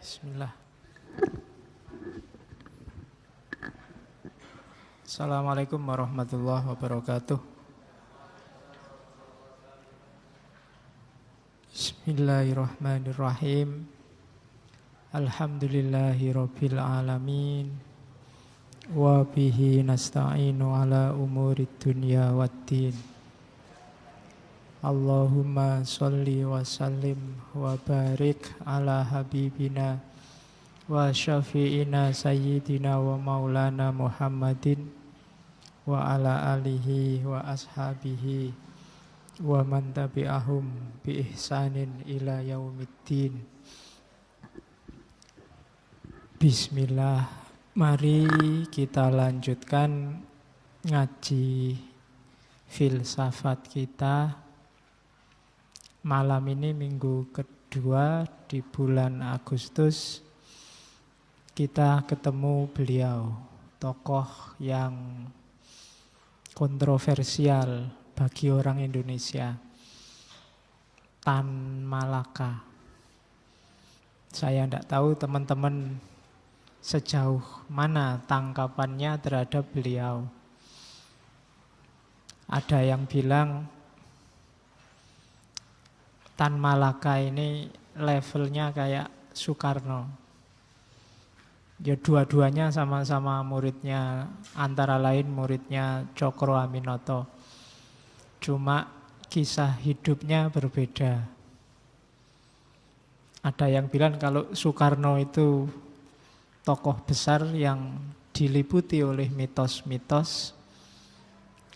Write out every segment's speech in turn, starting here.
Bismillah. Assalamualaikum warahmatullahi wabarakatuh. Bismillahirrahmanirrahim. Alhamdulillahi rabbil alamin. Wa bihi nasta'inu ala umurid dunya waddin. Allahumma sholli wa sallim wa barik ala habibina wa syafi'ina sayyidina wa maulana Muhammadin wa ala alihi wa ashabihi wa man tabi'ahum bi ihsanin ila yaumiddin. Bismillah, mari kita lanjutkan ngaji filsafat kita. Malam ini minggu kedua di bulan Agustus, kita ketemu beliau, tokoh yang kontroversial bagi orang Indonesia, Tan Malaka. Saya tidak tahu teman-teman sejauh mana tangkapannya terhadap beliau. Ada yang bilang Tan Malaka ini levelnya kayak Soekarno. Ya dua-duanya sama-sama muridnya, antara lain muridnya Cokro Aminoto. Cuma kisah hidupnya berbeda. Ada yang bilang kalau Soekarno itu tokoh besar yang diliputi oleh mitos-mitos.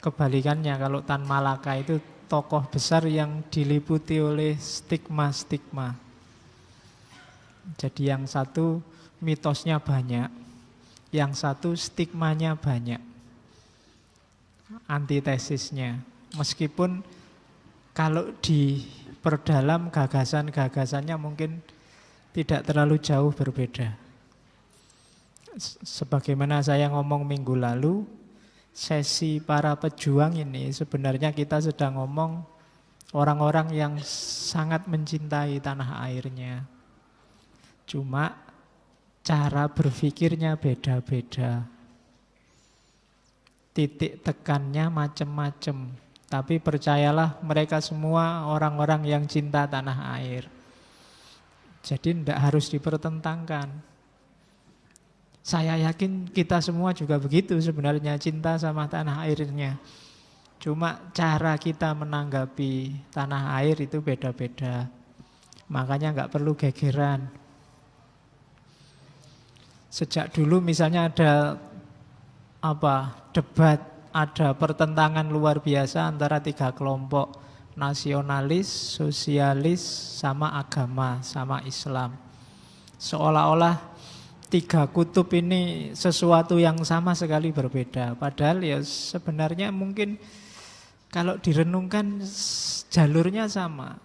Kebalikannya kalau Tan Malaka itu tokoh besar yang diliputi oleh stigma-stigma. Jadi yang satu mitosnya banyak, yang satu stigmanya banyak. Antitesisnya. Meskipun kalau diperdalam gagasan-gagasannya mungkin tidak terlalu jauh berbeda. Sebagaimana saya ngomong minggu lalu, sesi para pejuang ini sebenarnya kita sedang ngomong orang-orang yang sangat mencintai tanah airnya. Cuma cara berpikirnya beda-beda. Titik tekannya macam-macam. Tapi percayalah mereka semua orang-orang yang cinta tanah air. Jadi tidak harus dipertentangkan. Saya yakin kita semua juga begitu sebenarnya, cinta sama tanah airnya. Cuma cara kita menanggapi tanah air itu beda-beda. Makanya nggak perlu gegeran. Sejak dulu misalnya ada debat, ada pertentangan luar biasa antara tiga kelompok, nasionalis, sosialis, sama agama, sama Islam. Seolah-olah tiga kutub ini sesuatu yang sama sekali berbeda. Padahal ya sebenarnya mungkin kalau direnungkan jalurnya sama.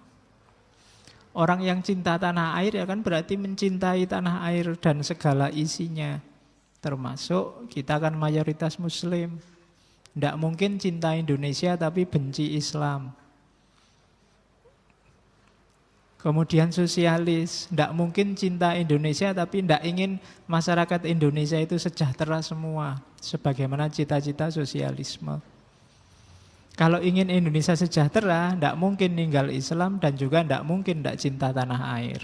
Orang yang cinta tanah air ya kan berarti mencintai tanah air dan segala isinya. Termasuk kita kan mayoritas muslim. Tidak mungkin cinta Indonesia tapi benci Islam. Kemudian sosialis, tidak mungkin cinta Indonesia tapi tidak ingin masyarakat Indonesia itu sejahtera semua. Sebagaimana cita-cita sosialisme. Kalau ingin Indonesia sejahtera, tidak mungkin ninggal Islam dan juga tidak mungkin tidak cinta tanah air.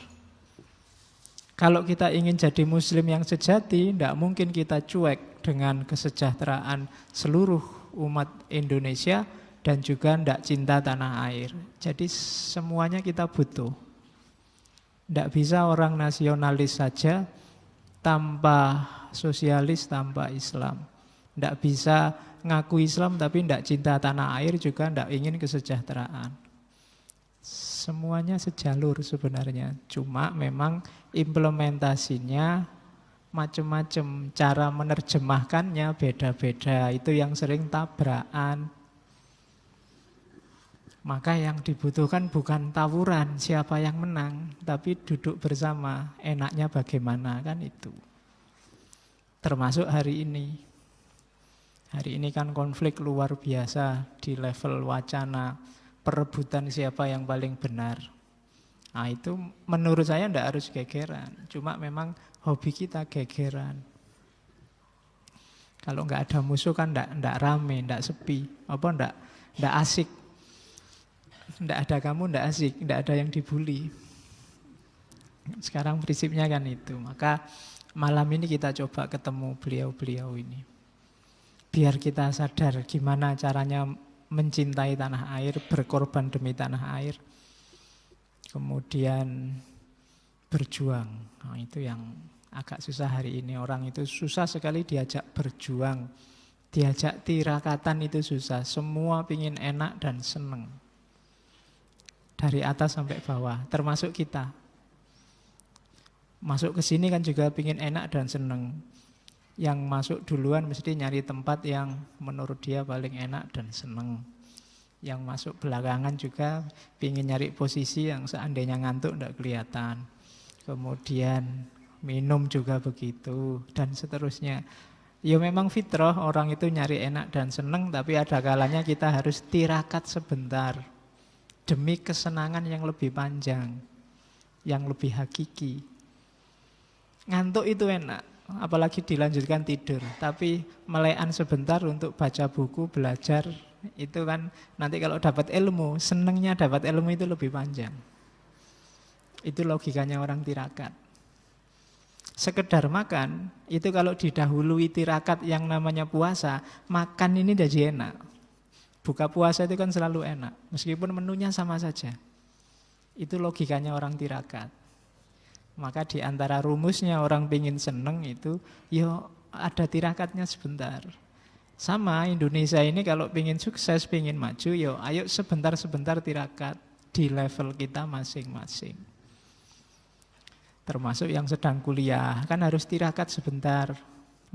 Kalau kita ingin jadi muslim yang sejati, tidak mungkin kita cuek dengan kesejahteraan seluruh umat Indonesia dan juga tidak cinta tanah air. Jadi semuanya kita butuh. Tidak bisa orang nasionalis saja tanpa sosialis, tanpa Islam. Tidak bisa ngaku Islam tapi tidak cinta tanah air, juga tidak ingin kesejahteraan. Semuanya sejalur sebenarnya. Cuma memang implementasinya macam-macam. Cara menerjemahkannya beda-beda. Itu yang sering tabrakan. Maka yang dibutuhkan bukan tawuran siapa yang menang, tapi duduk bersama, enaknya bagaimana, kan itu. Termasuk hari ini. Hari ini kan konflik luar biasa di level wacana, perebutan siapa yang paling benar. Nah itu menurut saya tidak harus gegeran. Cuma memang hobi kita gegeran. Kalau nggak ada musuh kan ndak rame, ndak sepi, apa ndak asik. Ndak ada kamu ndak asik, ndak ada yang dibully. Sekarang prinsipnya kan itu. Maka malam ini kita coba ketemu beliau-beliau ini. Biar kita sadar gimana caranya mencintai tanah air, berkorban demi tanah air. Kemudian berjuang. Nah, itu yang agak susah hari ini. Orang itu susah sekali diajak berjuang. Diajak tirakatan itu susah. Semua pingin enak dan seneng. Dari atas sampai bawah. Termasuk kita. Masuk ke sini kan juga pingin enak dan seneng. Yang masuk duluan mesti nyari tempat yang menurut dia paling enak dan seneng. Yang masuk belakangan juga pingin nyari posisi yang seandainya ngantuk tidak kelihatan. Kemudian minum juga begitu dan seterusnya. Ya memang fitrah orang itu nyari enak dan seneng, tapi ada kalanya kita harus tirakat sebentar demi kesenangan yang lebih panjang, yang lebih hakiki. Ngantuk itu enak, apalagi dilanjutkan tidur. Tapi melekan sebentar untuk baca buku, belajar, itu kan nanti kalau dapat ilmu, senengnya dapat ilmu itu lebih panjang. Itu logikanya orang tirakat. Sekedar makan, itu kalau didahului tirakat yang namanya puasa, makan ini jadi enak. Buka puasa itu kan selalu enak, meskipun menunya sama saja. Itu logikanya orang tirakat. Maka di antara rumusnya orang pingin seneng itu, yo ada tirakatnya sebentar. Sama Indonesia ini kalau pingin sukses, pingin maju, yo ayo sebentar-sebentar tirakat di level kita masing-masing. Termasuk yang sedang kuliah, kan harus tirakat sebentar,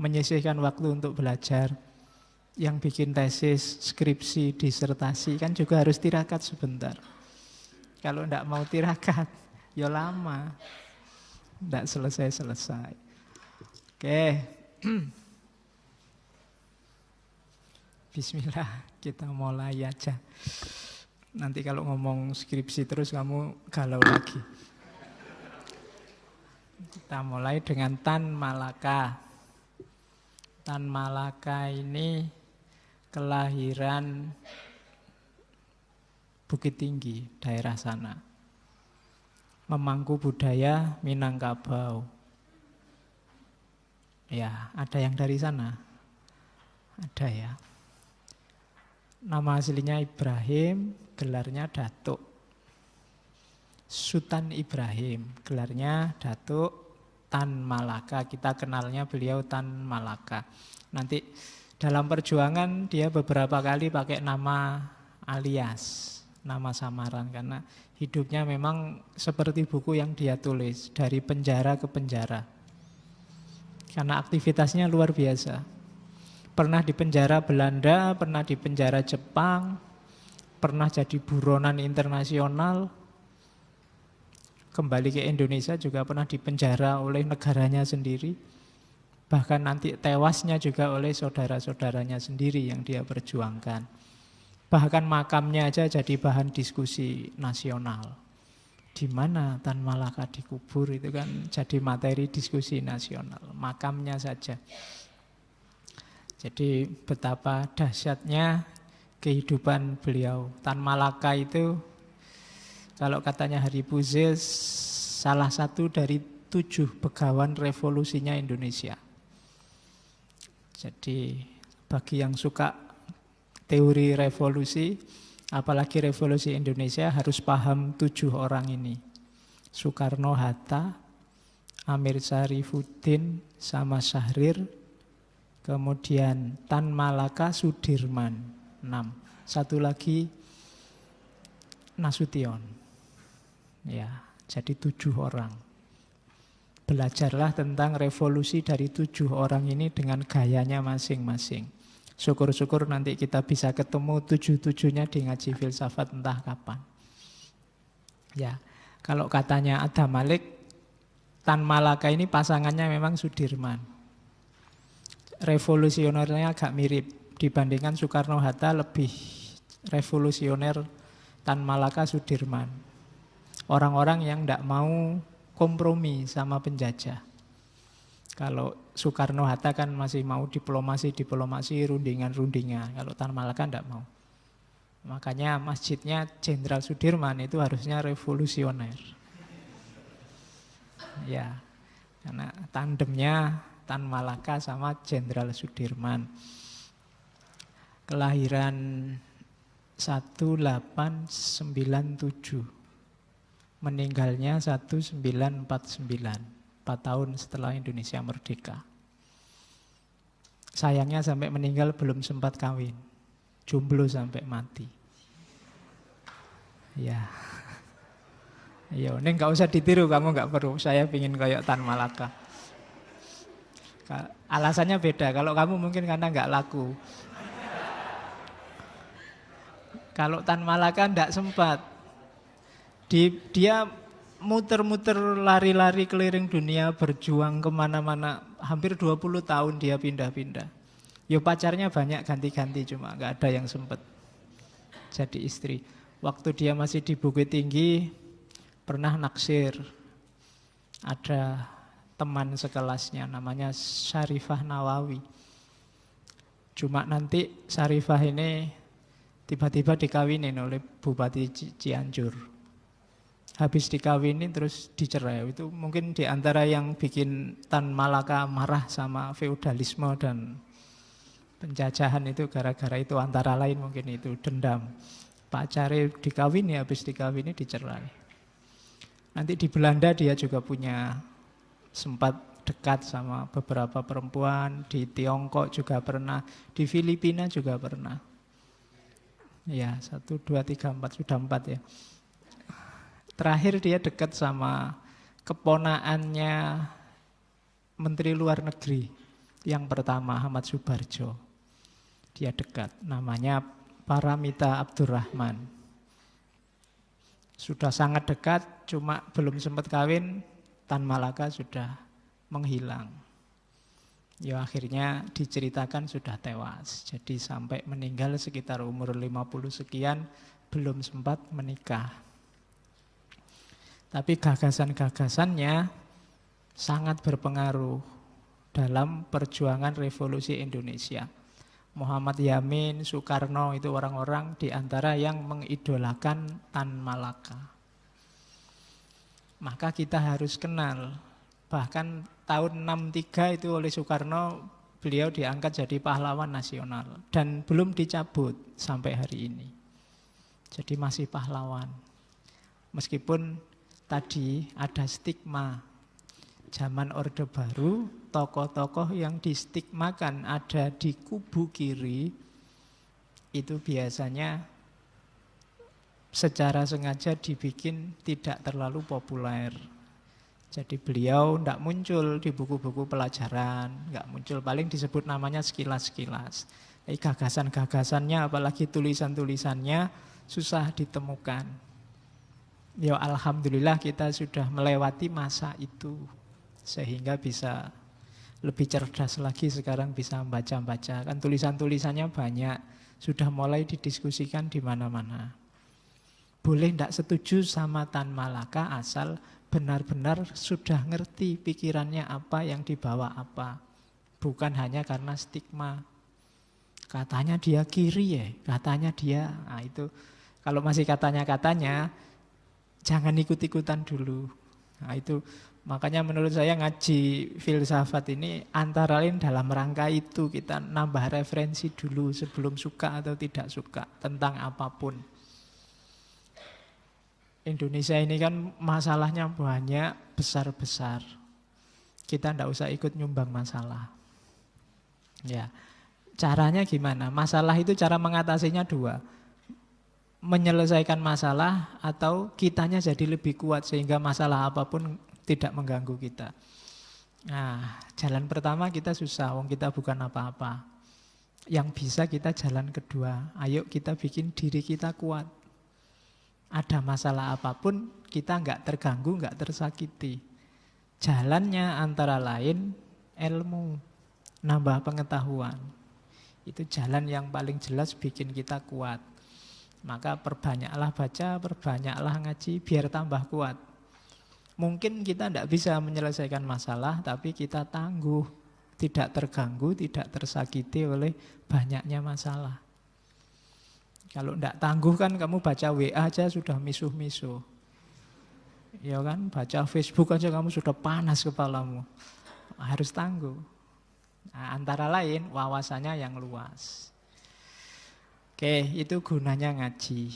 menyisihkan waktu untuk belajar. Yang bikin tesis, skripsi, disertasi, kan juga harus tirakat sebentar. Kalau tidak mau tirakat, yo lama. Tidak selesai-selesai. Oke. Bismillah, kita mulai aja. Nanti kalau ngomong skripsi terus kamu galau lagi. Kita mulai dengan Tan Malaka. Tan Malaka ini kelahiran Bukit Tinggi, daerah sana. Memangku budaya Minangkabau. Ya, ada yang dari sana? Ada ya. Nama aslinya Ibrahim, gelarnya Datuk. Sultan Ibrahim, gelarnya Datuk Tan Malaka. Kita kenalnya beliau Tan Malaka. Nanti dalam perjuangan dia beberapa kali pakai nama alias, nama samaran, karena hidupnya memang seperti buku yang dia tulis, dari penjara ke penjara. Karena aktivitasnya luar biasa. Pernah di penjara Belanda, pernah di penjara Jepang, pernah jadi buronan internasional, kembali ke Indonesia juga pernah dipenjara oleh negaranya sendiri, bahkan nanti tewasnya juga oleh saudara-saudaranya sendiri yang dia perjuangkan. Bahkan makamnya aja jadi bahan diskusi nasional. Di mana Tan Malaka dikubur itu kan jadi materi diskusi nasional, makamnya saja. Jadi betapa dahsyatnya kehidupan beliau. Tan Malaka itu kalau katanya Hari Buze salah satu dari 7 begawan revolusinya Indonesia. Jadi bagi yang suka teori revolusi, apalagi revolusi Indonesia, harus paham 7 orang ini. Soekarno-Hatta, Amir Syarifuddin, sama Syahrir. Kemudian Tan Malaka, Sudirman, 6. Satu lagi Nasution. Ya, jadi 7 orang. Belajarlah tentang revolusi dari 7 orang ini dengan gayanya masing-masing. Syukur-syukur nanti kita bisa ketemu 7-7-nya di ngaji filsafat entah kapan. Ya, kalau katanya Adam Malik, Tan Malaka ini pasangannya memang Sudirman. Revolusionernya agak mirip. Dibandingkan Soekarno-Hatta lebih revolusioner Tan Malaka Sudirman. orang-orang yang tidak mau kompromi sama penjajah. Kalau Soekarno-Hatta kan masih mau diplomasi, rundingan. Kalau Tan Malaka tidak mau. Makanya masjidnya Jenderal Sudirman itu harusnya revolusioner. Ya, karena tandemnya Tan Malaka sama Jenderal Sudirman. Kelahiran 1897. Meninggalnya 1949. 4 tahun setelah Indonesia merdeka. Sayangnya sampai meninggal belum sempat kawin. Jomblo sampai mati. Ya. Iya, ini nggak usah ditiru, kamu nggak perlu. Saya pingin kayak Tan Malaka. Alasannya beda. Kalau kamu mungkin karena nggak laku. Kalau Tan Malaka nggak sempat. Dia muter-muter, lari-lari keliling dunia, berjuang kemana-mana. Hampir 20 tahun dia pindah-pindah. Ya pacarnya banyak ganti-ganti, cuma nggak ada yang sempat jadi istri. Waktu dia masih di Bukit Tinggi, pernah naksir. Ada teman sekelasnya, namanya Syarifah Nawawi. Cuma nanti Syarifah ini tiba-tiba dikawinin oleh Bupati Cianjur. Habis dikawinin terus dicerai. Itu mungkin di antara yang bikin Tan Malaka marah sama feodalisme dan penjajahan itu, gara-gara itu antara lain mungkin itu dendam. Pacare dikawini, habis dikawini dicerai. Nanti di Belanda dia juga punya sempat dekat sama beberapa perempuan, di Tiongkok juga pernah, di Filipina juga pernah. Ya, 1, 2, 3, 4, sudah 4 ya. Terakhir dia dekat sama keponaannya Menteri Luar Negeri yang pertama, Ahmad Subarjo. Dia dekat, namanya Paramita Abdurrahman. Sudah sangat dekat, cuma belum sempat kawin, Tan Malaka sudah menghilang. Ya akhirnya diceritakan sudah tewas. Jadi sampai meninggal sekitar umur 50 sekian, belum sempat menikah. Tapi gagasan-gagasannya sangat berpengaruh dalam perjuangan revolusi Indonesia. Muhammad Yamin, Soekarno itu orang-orang di antara yang mengidolakan Tan Malaka. Maka kita harus kenal. Bahkan tahun 63 itu oleh Soekarno, beliau diangkat jadi pahlawan nasional. Dan belum dicabut sampai hari ini. Jadi masih pahlawan. Meskipun tadi ada stigma zaman Orde Baru, tokoh-tokoh yang distigmakan ada di kubu kiri itu biasanya secara sengaja dibikin tidak terlalu populer. Jadi beliau tidak muncul di buku-buku pelajaran, nggak muncul, paling disebut namanya sekilas-sekilas. Gagasan-gagasannya apalagi tulisan-tulisannya susah ditemukan. Ya alhamdulillah kita sudah melewati masa itu sehingga bisa lebih cerdas lagi sekarang, bisa membaca-baca. Kan tulisan-tulisannya banyak, sudah mulai didiskusikan di mana-mana. Boleh tidak setuju sama Tan Malaka asal benar-benar sudah ngerti pikirannya apa, yang dibawa apa. Bukan hanya karena stigma. Katanya dia kiri ya, katanya dia, nah itu kalau masih katanya-katanya jangan ikut-ikutan dulu. Nah itu makanya menurut saya ngaji filsafat ini antara lain dalam rangka itu, kita nambah referensi dulu sebelum suka atau tidak suka tentang apapun. Indonesia ini kan masalahnya banyak, besar-besar. Kita tidak usah ikut nyumbang masalah. Ya, caranya gimana? Masalah itu cara mengatasinya dua. Menyelesaikan masalah atau kitanya jadi lebih kuat sehingga masalah apapun tidak mengganggu kita. Nah, jalan pertama kita susah, wong kita bukan apa-apa. Yang bisa kita jalan kedua, ayo kita bikin diri kita kuat. Ada masalah apapun kita nggak terganggu, nggak tersakiti. Jalannya antara lain ilmu, nambah pengetahuan. Itu jalan yang paling jelas bikin kita kuat. Maka perbanyaklah baca, perbanyaklah ngaji, biar tambah kuat. Mungkin kita tidak bisa menyelesaikan masalah, tapi kita tangguh, tidak terganggu, tidak tersakiti oleh banyaknya masalah. Kalau tidak tangguh kan kamu baca WA aja sudah misuh-misuh. Ya kan, baca Facebook aja kamu sudah panas kepalamu. Harus tangguh. Nah, antara lain wawasannya yang luas. Oke, itu gunanya ngaji.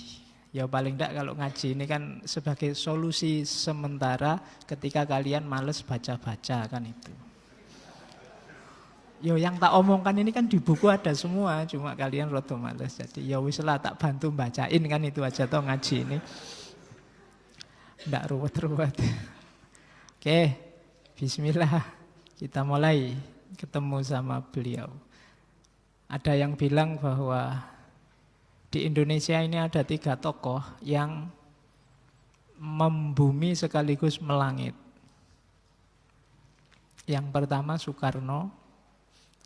Ya paling tidak kalau ngaji ini kan sebagai solusi sementara ketika kalian males baca-baca kan itu. Yo yang tak omongkan ini kan di buku ada semua, cuma kalian roto males. Jadi ya wis lah tak bantu bacain kan itu aja toh ngaji ini. Ndak ruwet-ruwet. Oke, bismillah. Kita mulai ketemu sama beliau. Ada yang bilang bahwa di Indonesia ini ada 3 tokoh yang membumi sekaligus melangit. Yang pertama Soekarno,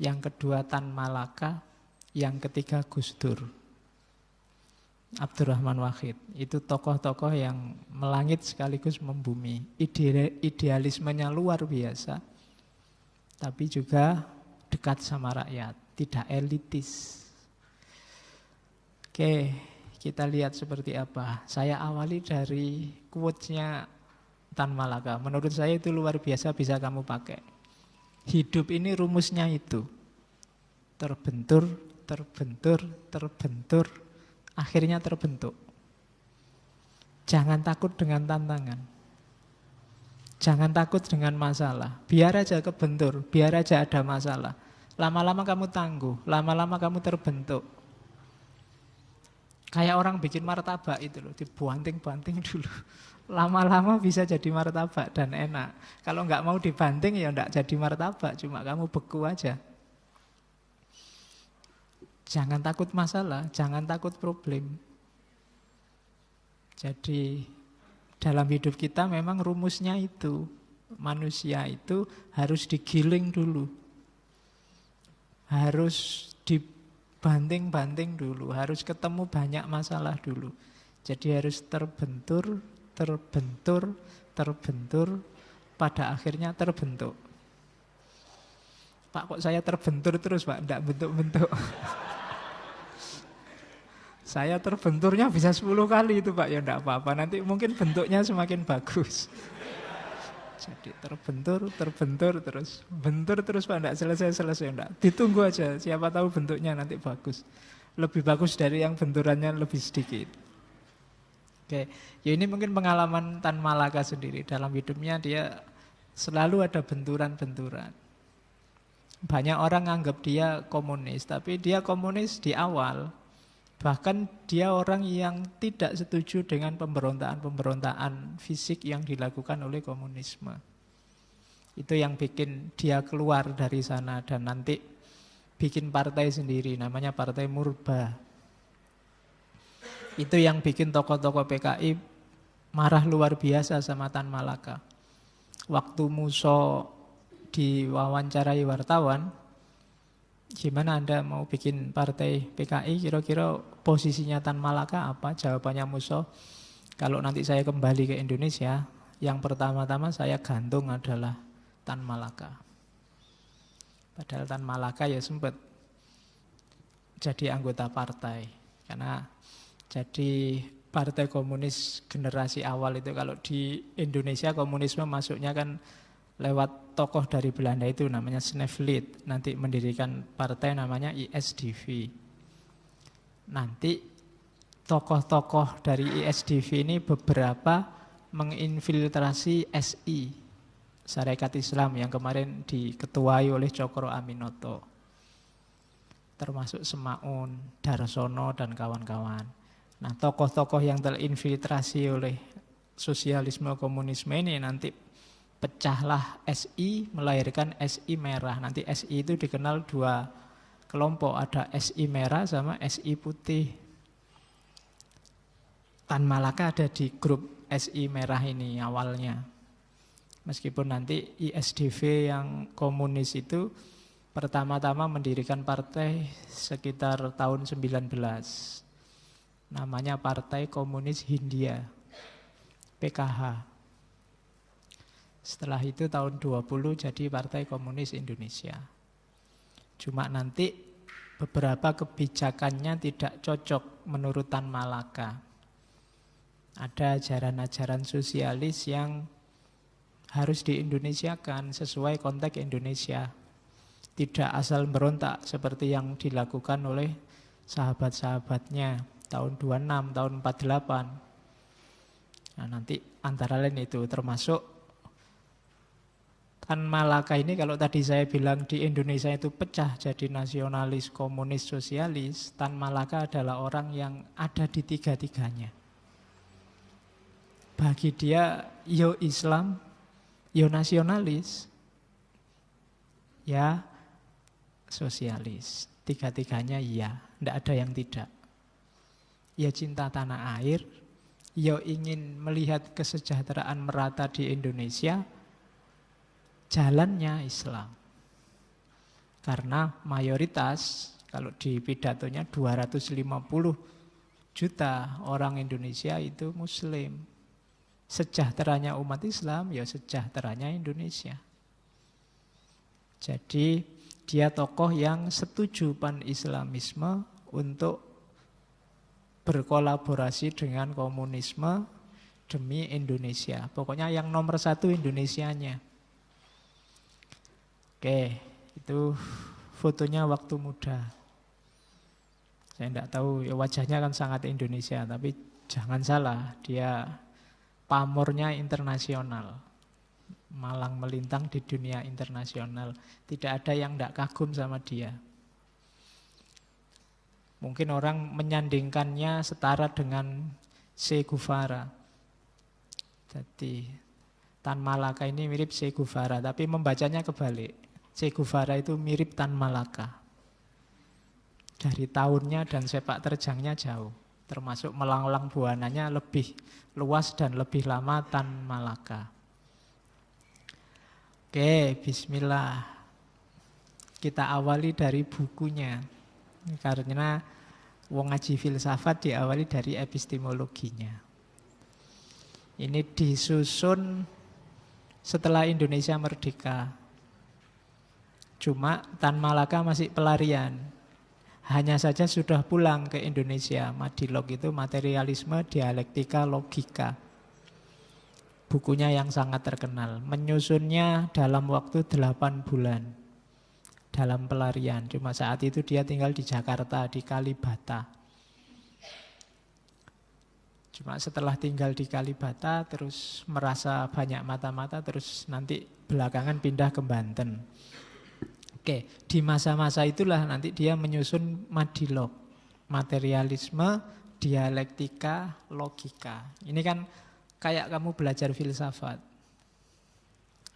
yang kedua Tan Malaka, yang ketiga Gus Dur. Abdurrahman Wahid. Itu tokoh-tokoh yang melangit sekaligus membumi. Idealismenya luar biasa, tapi juga dekat sama rakyat, tidak elitis. Oke, kita lihat seperti apa. Saya awali dari quotes-nya Tan Malaka. Menurut saya itu luar biasa, bisa kamu pakai. Hidup ini rumusnya itu. Terbentur, terbentur, terbentur, akhirnya terbentuk. Jangan takut dengan tantangan. Jangan takut dengan masalah. Biar aja kebentur, biar aja ada masalah. Lama-lama kamu tangguh, lama-lama kamu terbentuk. Kayak orang bikin martabak itu loh, dibanting-banting dulu. Lama-lama bisa jadi martabak dan enak. Kalau nggak mau dibanting ya nggak jadi martabak, cuma kamu beku aja. Jangan takut masalah, jangan takut problem. Jadi dalam hidup kita memang rumusnya itu. Manusia itu harus digiling dulu. Harus dibanting-banting dulu, harus ketemu banyak masalah dulu. Jadi harus terbentur, terbentur, terbentur, pada akhirnya terbentuk. Pak, kok saya terbentur terus, Pak? Enggak bentuk-bentuk. Saya terbenturnya bisa 10 kali itu, Pak. Ya enggak apa-apa, nanti mungkin bentuknya semakin bagus. Jadi terbentur, terbentur terus. Bentur terus, Pak, enggak selesai-selesai, enggak. Ditunggu aja, siapa tahu bentuknya nanti bagus. Lebih bagus dari yang benturannya lebih sedikit. Oke, ya ini mungkin pengalaman Tan Malaka sendiri. Dalam hidupnya dia selalu ada benturan-benturan. Banyak orang anggap dia komunis, tapi dia komunis di awal. Bahkan dia orang yang tidak setuju dengan pemberontakan fisik yang dilakukan oleh komunisme. Itu yang bikin dia keluar dari sana dan nanti bikin partai sendiri, namanya Partai Murba. Itu yang bikin tokoh-tokoh PKI marah luar biasa sama Tan Malaka. Waktu Muso diwawancarai wartawan, gimana Anda mau bikin partai PKI, kira-kira posisinya Tan Malaka apa? Jawabannya Muso, kalau nanti saya kembali ke Indonesia, yang pertama-tama saya gantung adalah Tan Malaka. Padahal Tan Malaka ya sempat jadi anggota partai. Karena jadi partai komunis generasi awal itu, kalau di Indonesia komunisme masuknya kan lewat tokoh dari Belanda itu namanya Snevely, nanti mendirikan partai namanya ISDV. Nanti tokoh-tokoh dari ISDV ini beberapa menginfiltrasi SI, Sarekat Islam yang kemarin diketuai oleh Cokro Aminoto. Termasuk Semaun, Darsono dan kawan-kawan. Nah, tokoh-tokoh yang terinfiltrasi oleh sosialisme komunisme ini nanti pecahlah SI, melahirkan SI merah. Nanti SI itu dikenal 2 kelompok, ada SI merah sama SI putih. Tan Malaka ada di grup SI merah ini awalnya. Meskipun nanti ISDV yang komunis itu pertama-tama mendirikan partai sekitar tahun 19. Namanya Partai Komunis Hindia, PKH. Setelah itu tahun 20 jadi Partai Komunis Indonesia. Cuma nanti beberapa kebijakannya tidak cocok menurut Tan Malaka. Ada ajaran-ajaran sosialis yang harus diindonesiakan sesuai konteks Indonesia. Tidak asal berontak seperti yang dilakukan oleh sahabat-sahabatnya tahun 26, tahun 48. Nah, nanti antara lain itu termasuk Tan Malaka ini, kalau tadi saya bilang di Indonesia itu pecah jadi nasionalis, komunis, sosialis, Tan Malaka adalah orang yang ada di tiga-tiganya. Bagi dia, yo Islam, yo nasionalis, ya sosialis. Tiga-tiganya iya, tidak ada yang tidak. Ya cinta tanah air, yo ingin melihat kesejahteraan merata di Indonesia, jalannya Islam. Karena mayoritas, kalau di pidatonya 250 juta orang Indonesia itu Muslim. Sejahteranya umat Islam, ya sejahteranya Indonesia. Jadi dia tokoh yang setuju pan-Islamisme untuk berkolaborasi dengan komunisme demi Indonesia. Pokoknya yang nomor satu Indonesianya. Oke, itu fotonya waktu muda. Saya tidak tahu, ya wajahnya kan sangat Indonesia, tapi jangan salah, dia pamornya internasional. Malang melintang di dunia internasional. Tidak ada yang tidak kagum sama dia. Mungkin orang menyandingkannya setara dengan Che Guevara. Jadi Tan Malaka ini mirip Che Guevara, tapi membacanya kebalik. Che Guevara itu mirip Tan Malaka. Dari tahunnya dan sepak terjangnya jauh. Termasuk melanglang buananya lebih luas dan lebih lama Tan Malaka. Oke, bismillah. Kita awali dari bukunya. Karena wong ngaji filsafat diawali dari epistemologinya. Ini disusun setelah Indonesia merdeka. Cuma Tan Malaka masih pelarian. Hanya saja sudah pulang ke Indonesia. Madilog itu materialisme, dialektika, logika. Bukunya yang sangat terkenal. Menyusunnya dalam waktu 8 bulan. Dalam pelarian. Cuma saat itu dia tinggal di Jakarta, di Kalibata. Cuma setelah tinggal di Kalibata, terus merasa banyak mata-mata, terus nanti belakangan pindah ke Banten. Oke, di masa-masa itulah nanti dia menyusun Madilog. Materialisme, dialektika, logika. Ini kan kayak kamu belajar filsafat.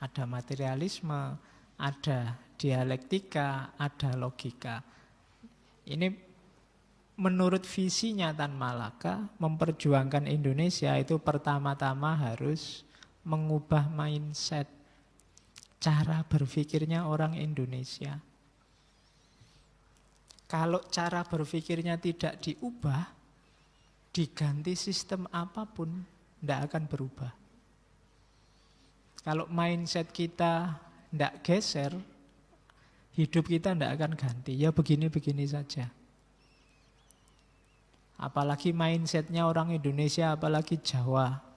Ada materialisme, ada dialektika, ada logika. Ini menurut visinya Tan Malaka, memperjuangkan Indonesia itu pertama-tama harus mengubah mindset, cara berpikirnya orang Indonesia. Kalau cara berpikirnya tidak diubah, diganti sistem apapun, tidak akan berubah. Kalau mindset kita tidak geser, hidup kita tidak akan ganti. Ya begini-begini saja. Apalagi mindsetnya orang Indonesia, apalagi Jawa.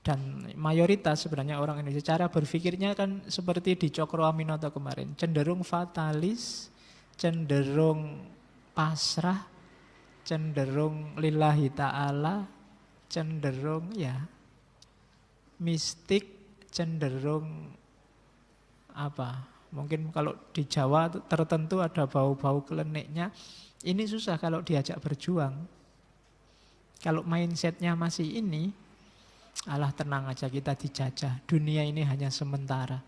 Dan mayoritas sebenarnya orang Indonesia, cara berpikirnya kan seperti di Cokro Aminoto kemarin. Cenderung fatalis, cenderung pasrah, cenderung lillahi ta'ala, cenderung ya mistik, cenderung apa? Mungkin kalau di Jawa tertentu ada bau-bau kleniknya. Ini susah kalau diajak berjuang. Kalau mindsetnya masih ini, alah tenang aja kita dijajah. Dunia ini hanya sementara.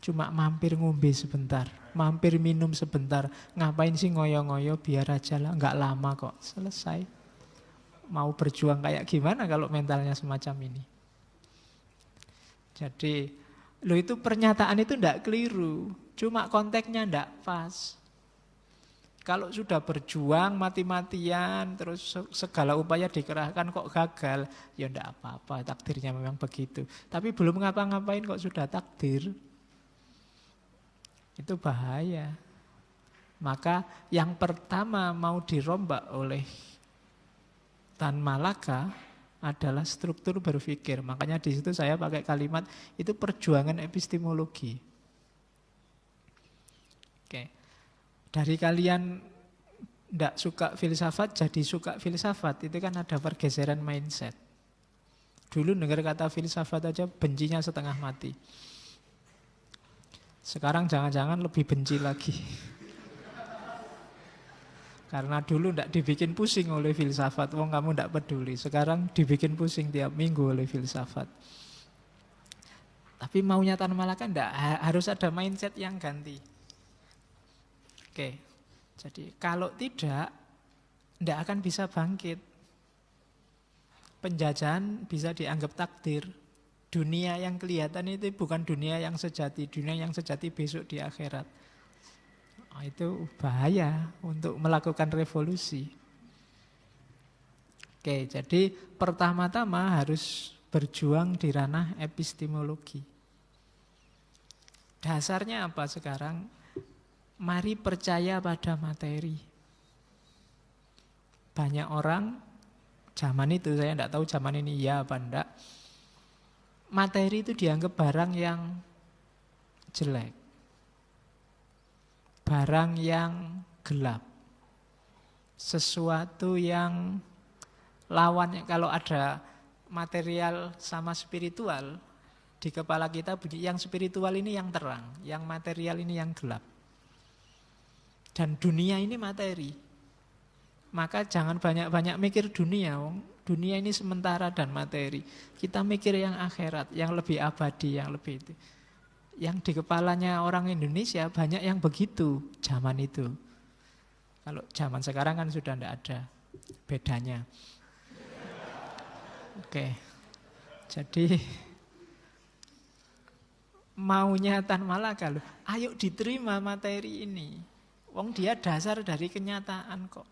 Cuma mampir ngombe sebentar, mampir minum sebentar. Ngapain sih ngoyo-ngoyo, biar aja lah, nggak lama kok, selesai. Mau berjuang kayak gimana kalau mentalnya semacam ini? Jadi, lo itu pernyataan itu ndak keliru, cuma konteksnya ndak pas. Kalau sudah berjuang mati-matian, terus segala upaya dikerahkan kok gagal, ya ndak apa-apa, takdirnya memang begitu. Tapi belum ngapa-ngapain kok sudah takdir, itu bahaya. Maka yang pertama mau dirombak oleh Tan Malaka adalah struktur berpikir. Makanya di situ saya pakai kalimat itu perjuangan epistemologi. Oke. Dari kalian tidak suka filsafat jadi suka filsafat, itu kan ada pergeseran mindset. Dulu dengar kata filsafat aja bencinya setengah mati. Sekarang jangan-jangan lebih benci lagi. Karena dulu tidak dibikin pusing oleh filsafat, wong kamu tidak peduli. Sekarang dibikin pusing tiap minggu oleh filsafat. Tapi maunya Tan Malaka tidak, harus ada mindset yang ganti. Oke, jadi kalau tidak akan bisa bangkit. Penjajahan bisa dianggap takdir. Dunia yang kelihatan itu bukan dunia yang sejati. Dunia yang sejati besok di akhirat. Itu bahaya untuk melakukan revolusi. Oke, jadi pertama-tama harus berjuang di ranah epistemologi. Dasarnya apa sekarang? Mari percaya pada materi. Banyak orang, zaman itu saya tidak tahu zaman ini ya apa enggak, materi itu dianggap barang yang jelek, barang yang gelap, sesuatu yang lawannya. Kalau ada material sama spiritual di kepala kita, yang spiritual ini yang terang, yang material ini yang gelap. Dan dunia ini materi. Maka jangan banyak-banyak mikir dunia. Dunia ini sementara dan materi. Kita mikir yang akhirat, yang lebih abadi, yang lebih itu. Yang di kepalanya orang Indonesia banyak yang begitu zaman itu. Kalau zaman sekarang kan sudah tidak ada bedanya. Oke, jadi maunya Tan Malaka loh, ayo diterima materi ini. Wong dia dasar dari kenyataan kok.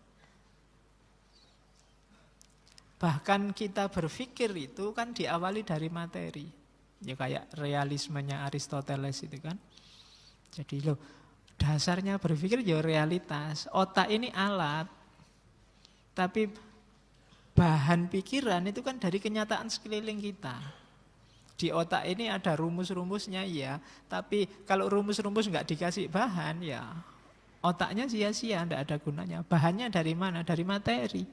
Bahkan kita berpikir itu kan diawali dari materi. Ya kayak realismenya Aristoteles itu kan. Jadi loh, dasarnya berpikir ya realitas. Otak ini alat. Tapi bahan pikiran itu kan dari kenyataan sekeliling kita. Di otak ini ada rumus-rumusnya ya. Tapi kalau rumus-rumus nggak dikasih bahan ya otaknya sia-sia, tidak ada gunanya. Bahannya dari mana? Dari materi.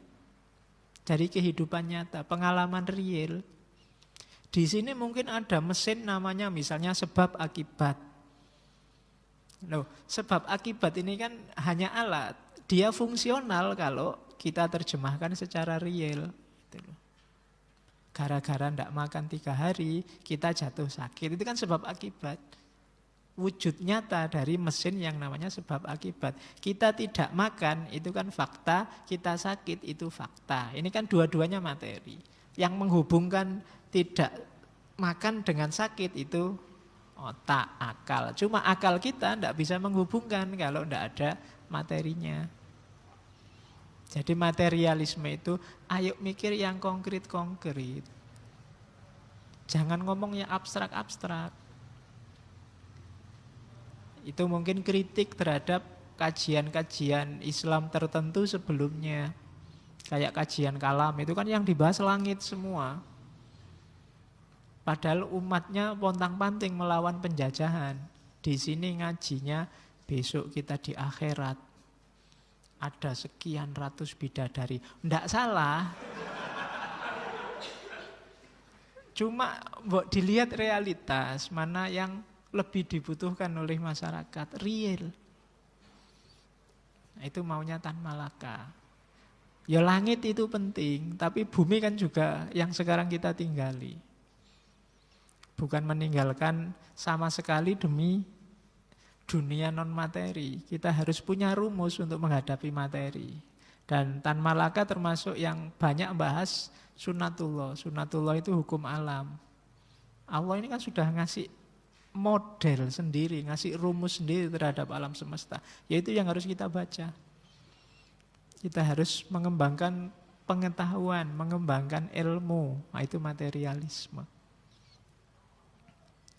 Dari kehidupan nyata, pengalaman real. Di sini mungkin ada mesin namanya misalnya sebab akibat. Loh, sebab akibat ini kan hanya alat. Dia fungsional kalau kita terjemahkan secara real. Gara-gara tidak makan 3 hari, kita jatuh sakit. Itu kan sebab akibat. Wujud nyata dari mesin yang namanya sebab akibat. Kita tidak makan, itu kan fakta. Kita sakit, itu fakta. Ini kan dua-duanya materi. Yang menghubungkan tidak makan dengan sakit itu otak, akal. Cuma akal kita tidak bisa menghubungkan kalau tidak ada materinya. Jadi materialisme itu, ayo mikir yang konkret-konkret. Jangan ngomong yang abstrak-abstrak. Itu mungkin kritik terhadap kajian-kajian Islam tertentu sebelumnya. Kayak kajian kalam, itu kan yang dibahas langit semua. Padahal umatnya pontang-panting melawan penjajahan. Di sini ngajinya, besok kita di akhirat. Ada sekian ratus bidadari. Ndak salah. Cuma dilihat realitas, mana yang lebih dibutuhkan oleh masyarakat, real. Nah, itu maunya Tan Malaka. Ya langit itu penting, tapi bumi kan juga yang sekarang kita tinggali. Bukan meninggalkan sama sekali demi dunia non materi. Kita harus punya rumus untuk menghadapi materi. Dan Tan Malaka termasuk yang banyak bahas sunatullah. Sunatullah itu hukum alam. Allah ini kan sudah ngasih model sendiri, ngasih rumus sendiri terhadap alam semesta. Yaitu yang harus kita baca. Kita harus mengembangkan pengetahuan, mengembangkan ilmu. Nah, itu materialisme.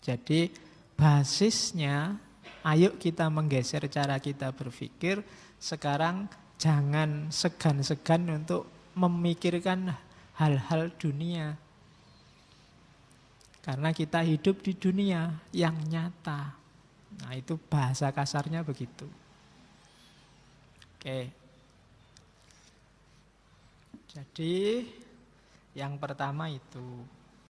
Jadi basisnya, ayo kita menggeser cara kita berpikir. Sekarang jangan segan-segan untuk memikirkan hal-hal dunia. Karena kita hidup di dunia yang nyata. Nah, itu bahasa kasarnya begitu. Oke. Jadi yang pertama itu